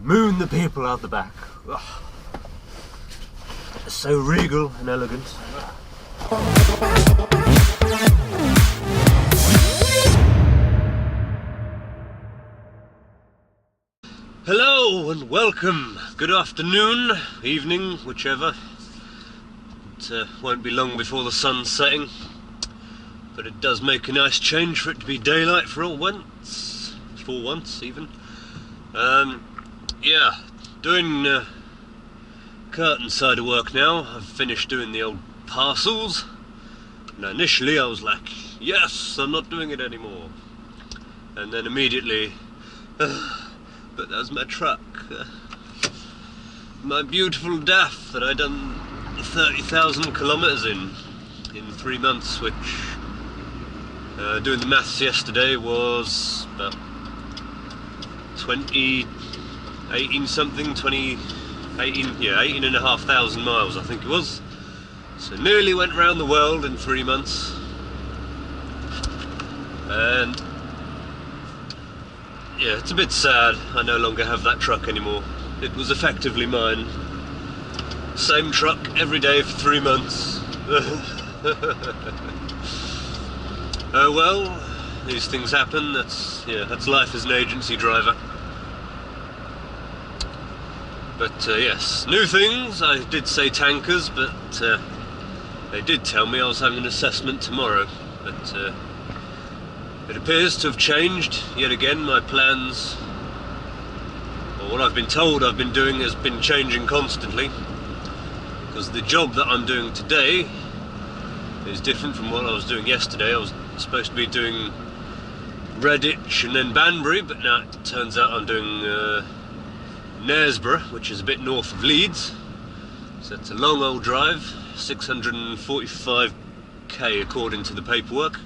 moon the people out the back. Ugh. So regal and elegant. Hello and welcome. Good afternoon, evening, whichever. It won't be long before the sun's setting, but it does make a nice change for it to be daylight for once even. Yeah, doing curtain side of work now. I've finished doing the old parcels. Now initially I was like, yes, I'm not doing it anymore. And then immediately, but that was my truck. My beautiful DAF that I'd done 30,000 kilometres in 3 months, which, doing the maths yesterday, was about 18,500 miles, I think it was. So nearly went round the world in 3 months. And yeah, it's a bit sad. I no longer have that truck anymore. It was effectively mine. Same truck every day for 3 months. Oh well, these things happen. That's life as an agency driver. But yes, new things. I did say tankers, but they did tell me I was having an assessment tomorrow. But it appears to have changed yet again. My plans, or what I've been told I've been doing, has been changing constantly. Because the job that I'm doing today is different from what I was doing yesterday. I was supposed to be doing Redditch and then Banbury, but now it turns out I'm doing Knaresborough, which is a bit north of Leeds. So it's a long old drive, 645k according to the paperwork,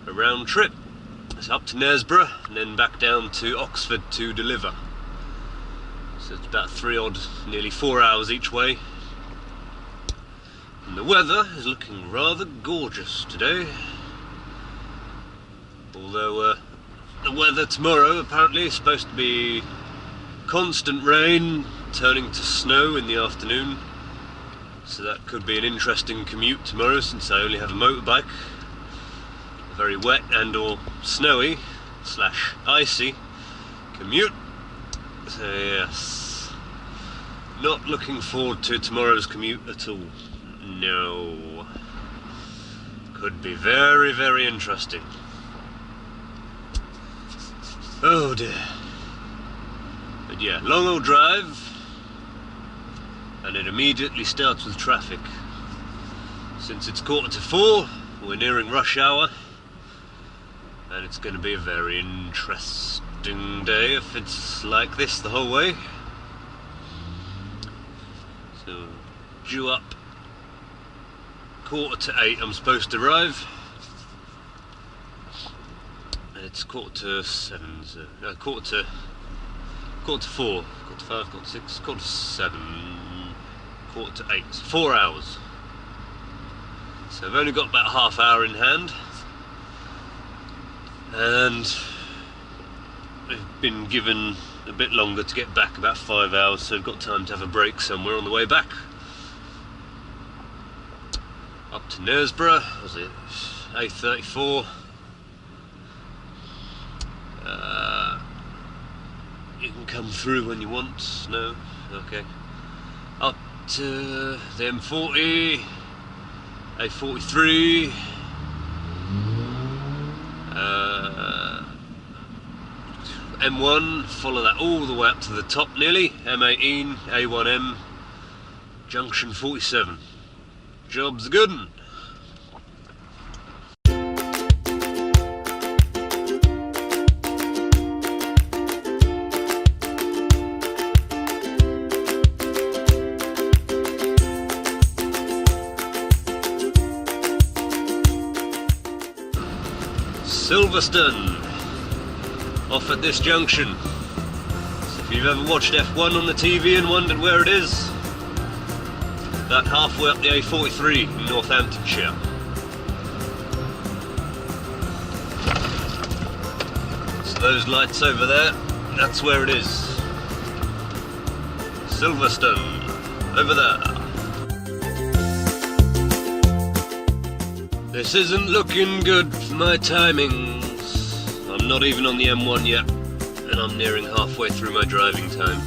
a round trip. It's up to Knaresborough and then back down to Oxford to deliver. So it's about nearly 4 hours each way. And the weather is looking rather gorgeous today. Although the weather tomorrow apparently is supposed to be constant rain, turning to snow in the afternoon. So that could be an interesting commute tomorrow, since I only have a motorbike. A very wet and or snowy / icy commute. So yes, not looking forward to tomorrow's commute at all. No. Could be very, very interesting. Oh dear. But yeah, long old drive, and it immediately starts with traffic. Since it's 3:45, we're nearing rush hour, and it's going to be a very interesting day if it's like this the whole way. So, due up 7:45 I'm supposed to arrive. It's 7:45, so no, 4:45, 4:45, 4:46, 7:45, 7:45, so 4 hours. So I've only got about a half hour in hand, and I've been given a bit longer to get back, about 5 hours, so I've got time to have a break somewhere on the way back. Up to Knaresborough, was it 8:34? You can come through when you want. No? Okay. Up to the M40, A43, M1, follow that all the way up to the top nearly, M18, A1M, junction 47. Job's a good one. Silverstone, off at this junction. So if you've ever watched F1 on the TV and wondered where it is, about halfway up the A43 in Northamptonshire. So those lights over there, that's where it is. Silverstone, over there. This isn't looking good for my timings. I'm not even on the M1 yet, and I'm nearing halfway through my driving time.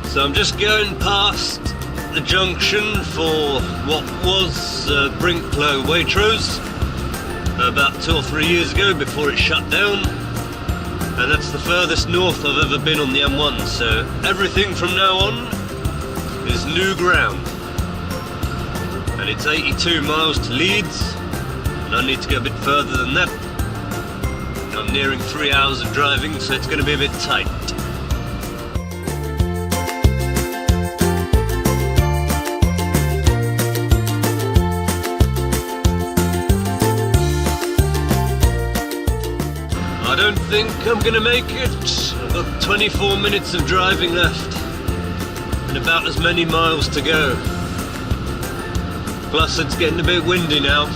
So I'm just going past the junction for what was Brinklow Waitrose about 2 or 3 years ago before it shut down, and that's the furthest north I've ever been on the M1, so everything from now on is new ground. And it's 82 miles to Leeds, and I need to go a bit further than that. I'm nearing 3 hours of driving, so it's going to be a bit tight. I don't think I'm gonna make it. I've got 24 minutes of driving left and about as many miles to go. Plus it's getting a bit windy now,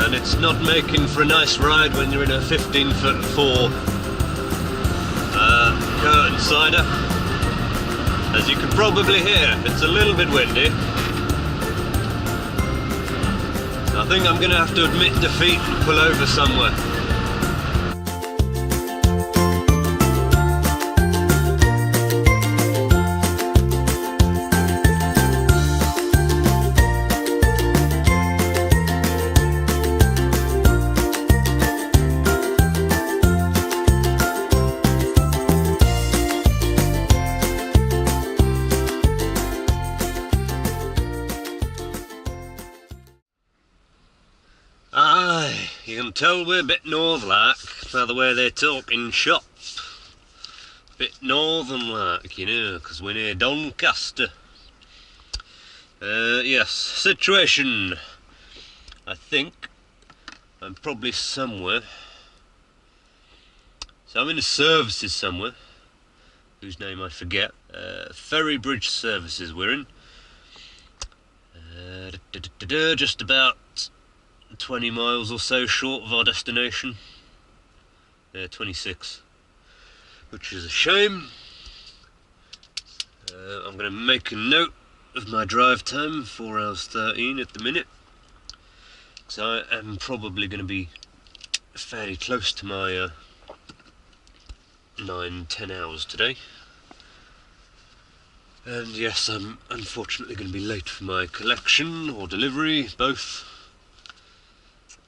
and it's not making for a nice ride when you're in a 15'4" curtain sider. As you can probably hear, it's a little bit windy. So I think I'm gonna have to admit defeat and pull over somewhere. Aye, you can tell we're a bit north-like by the way they talk in shop. Bit northern-like, you know, because we're near Doncaster. Yes, situation. I think I'm probably somewhere. So I'm in a services somewhere, whose name I forget. Ferry Bridge Services we're in. Just about 20 miles or so short of our destination. 26, which is a shame. I'm going to make a note of my drive time, 4 hours 13 at the minute, so I am probably going to be fairly close to my 9-10 hours today. And yes, I'm unfortunately going to be late for my collection or delivery, both.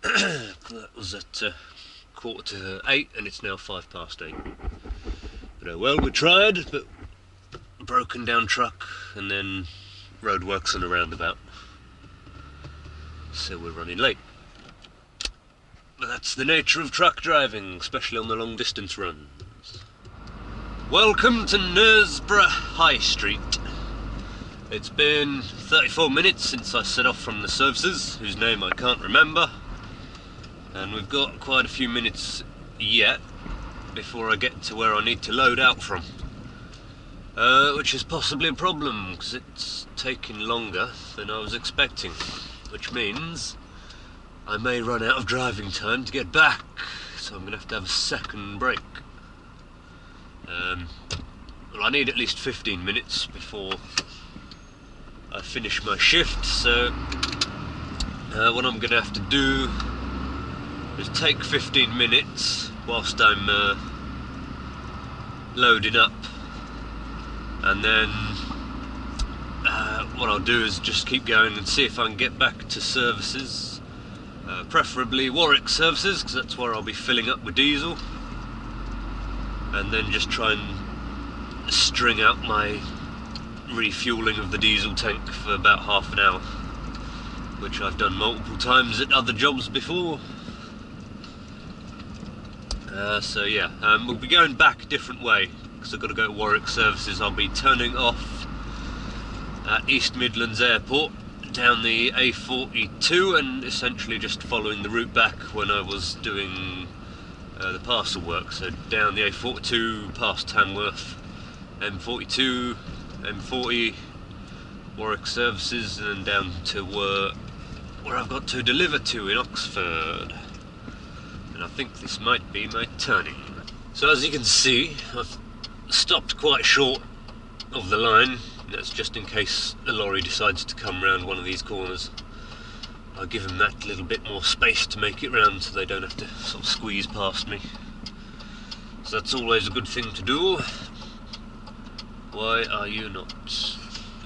That was at 7:45 and it's now 8:05. But oh well, we tried, but broken down truck and then roadworks and a roundabout, so we're running late. But that's the nature of truck driving, especially on the long distance runs. Welcome to Knaresborough High Street. It's been 34 minutes since I set off from the services, whose name I can't remember. And we've got quite a few minutes yet before I get to where I need to load out from. Which is possibly a problem, because it's taking longer than I was expecting. Which means I may run out of driving time to get back, so I'm going to have a second break. Well, I need at least 15 minutes before I finish my shift, so what I'm going to have to do is take 15 minutes whilst I'm loading up, and then what I'll do is just keep going and see if I can get back to services, preferably Warwick services, because that's where I'll be filling up with diesel, and then just try and string out my refuelling of the diesel tank for about half an hour, which I've done multiple times at other jobs before. So yeah, we'll be going back a different way, because I've got to go to Warwick services. I'll be turning off at East Midlands Airport down the A42 and essentially just following the route back when I was doing the parcel work. So down the A42 past Tamworth, M42, M40, Warwick services, and then down to where I've got to deliver to in Oxford. And I think this might be my turning. So as you can see, I've stopped quite short of the line. That's just in case the lorry decides to come round one of these corners. I'll give them that little bit more space to make it round so they don't have to sort of squeeze past me. So that's always a good thing to do. Why are you not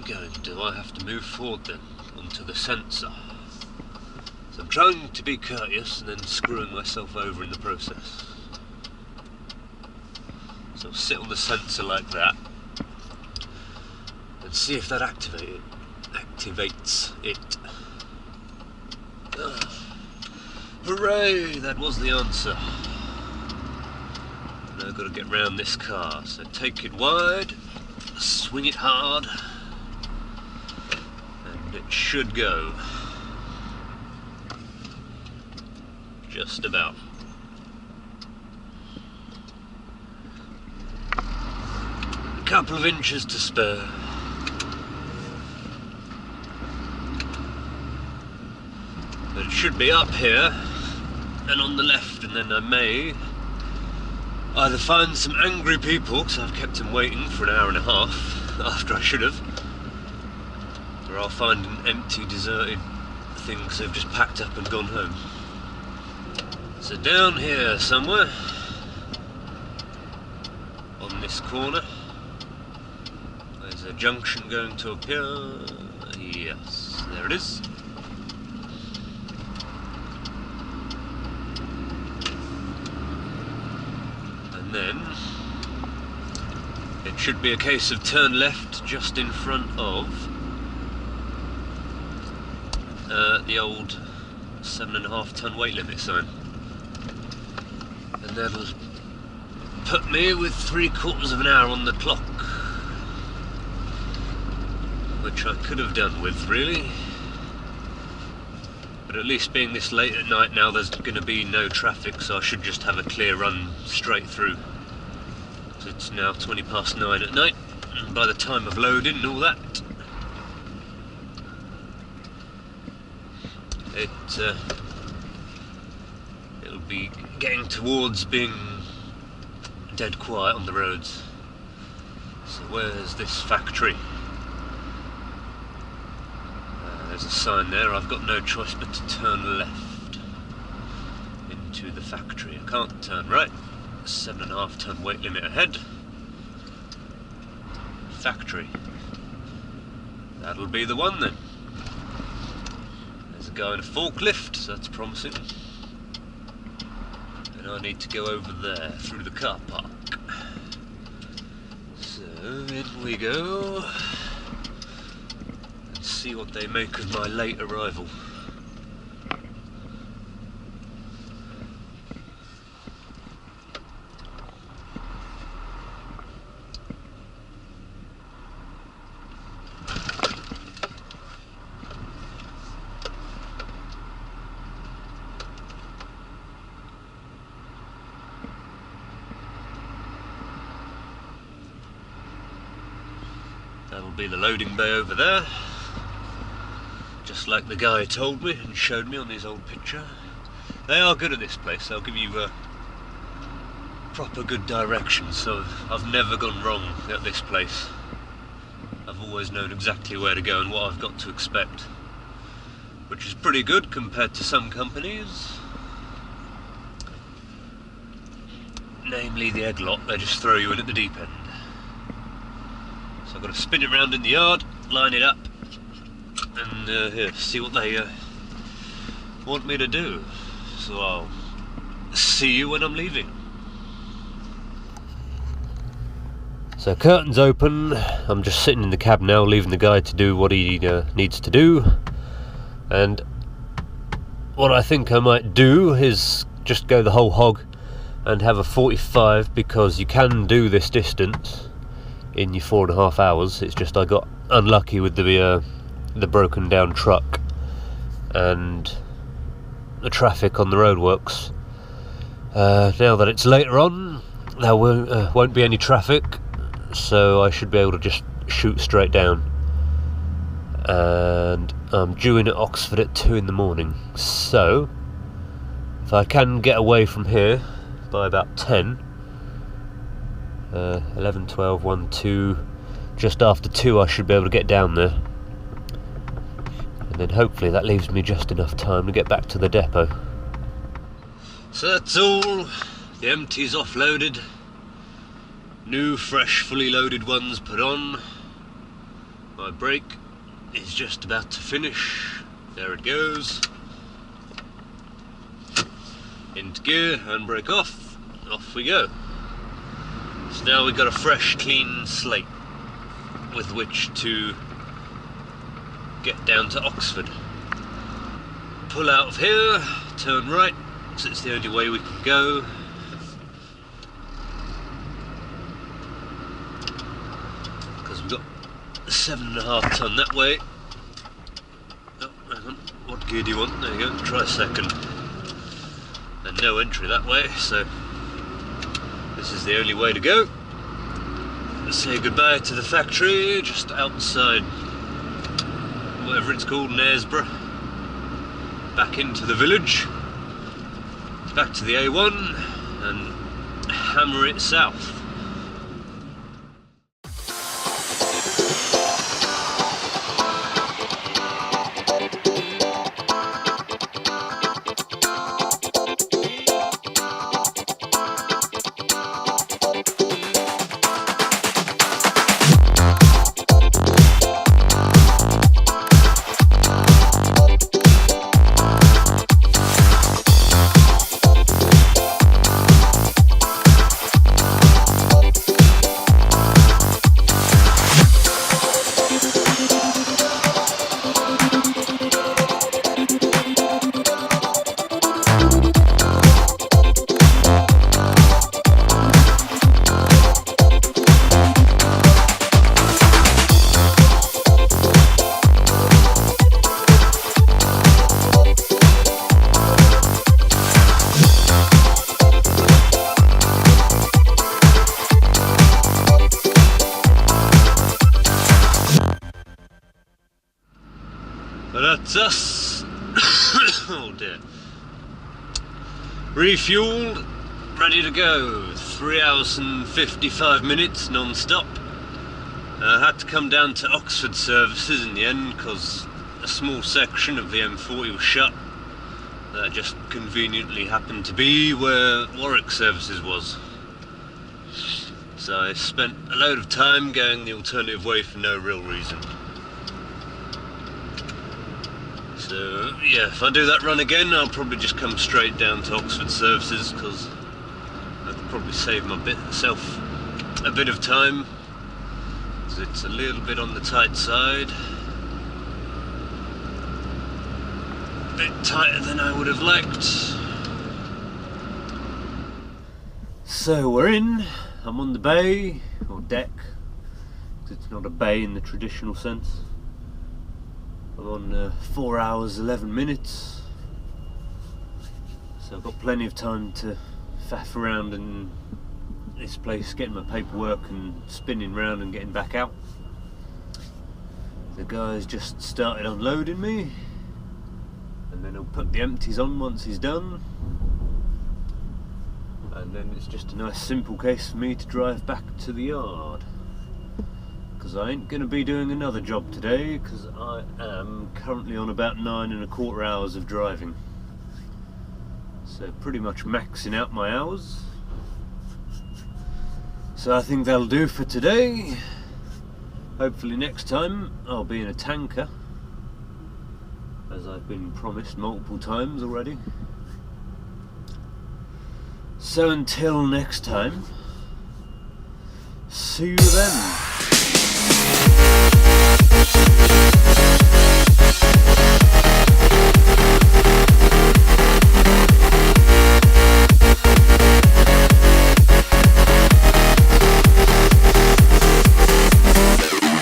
going? Do I have to move forward then onto the sensor? So I'm trying to be courteous and then screwing myself over in the process. So I'll sit on the sensor like that and see if that activates it. Hooray! That was the answer. Now I've got to get round this car. So take it wide, swing it hard, and it should go. Just about. A couple of inches to spare. But it should be up here and on the left, and then I may either find some angry people, because I've kept them waiting for an hour and a half after I should have, or I'll find an empty, deserted thing because they've just packed up and gone home. So down here somewhere, on this corner, there's a junction going to appear. Yes, there it is. And then it should be a case of turn left just in front of the old 7.5 ton weight limit sign. And that'll put me with 3/4 of an hour on the clock, which I could have done with, really. But at least being this late at night now, there's going to be no traffic, so I should just have a clear run straight through. So it's now 9:20 at night, and by the time of loading and all that, it'll be getting towards being dead quiet on the roads. So where's this factory? There's a sign there. I've got no choice but to turn left into the factory. I can't turn right. 7.5 ton weight limit ahead. Factory. That'll be the one then. There's a guy in a forklift, so that's promising. And I need to go over there through the car park. So in we go. And see what they make of my late arrival. That'll be the loading bay over there, just like the guy told me and showed me on his old picture. They are good at this place. They'll give you proper good directions, so I've never gone wrong at this place. I've always known exactly where to go and what I've got to expect, which is pretty good compared to some companies. Namely the egg lot, they just throw you in at the deep end. So I've got to spin it around in the yard, line it up, and here, see what they want me to do. So I'll see you when I'm leaving. So curtains open, I'm just sitting in the cab now, leaving the guy to do what he needs to do. And what I think I might do is just go the whole hog and have a 45, because you can do this distance in your 4.5 hours. It's just I got unlucky with the broken down truck and the traffic on the roadworks. Now that it's later on, there won't be any traffic, so I should be able to just shoot straight down. and I'm due in at Oxford at 2 in the morning, so if I can get away from here by about 10, 11, 12, 1, 2, just after 2 I should be able to get down there, and then hopefully that leaves me just enough time to get back to the depot. So that's all. The empties offloaded, new fresh fully loaded ones put on. My brake is just about to finish. There it goes. Into gear, handbrake off, off we go. So now we've got a fresh clean slate with which to get down to Oxford. Pull out of here, turn right, because it's the only way we can go. Because we've got 7.5 tonne that way. Oh, hang on, what gear do you want? There you go, try second. And no entry that way, so this is the only way to go. Let's say goodbye to the factory just outside whatever it's called, Knaresborough. Back into the village, back to the A1 and hammer it south. But that's us. Oh dear. Refueled, ready to go. 3 hours and 55 minutes non-stop. I had to come down to Oxford services in the end because a small section of the M40 was shut. That just conveniently happened to be where Warwick services was. So I spent a load of time going the alternative way for no real reason. So yeah, if I do that run again, I'll probably just come straight down to Oxford services because I could probably save myself a bit of time, because it's a little bit on the tight side. A bit tighter than I would have liked. So we're in. I'm on the bay, or deck, because it's not a bay in the traditional sense. I'm on 4 hours 11 minutes, so I've got plenty of time to faff around in this place, getting my paperwork and spinning round and getting back out. The guy's just started unloading me, and then he'll put the empties on once he's done, and then it's just a nice simple case for me to drive back to the yard. Because I ain't going to be doing another job today, because I am currently on about 9.25 hours of driving. So pretty much maxing out my hours. So I think that'll do for today. Hopefully next time I'll be in a tanker, as I've been promised multiple times already. So until next time, see you then.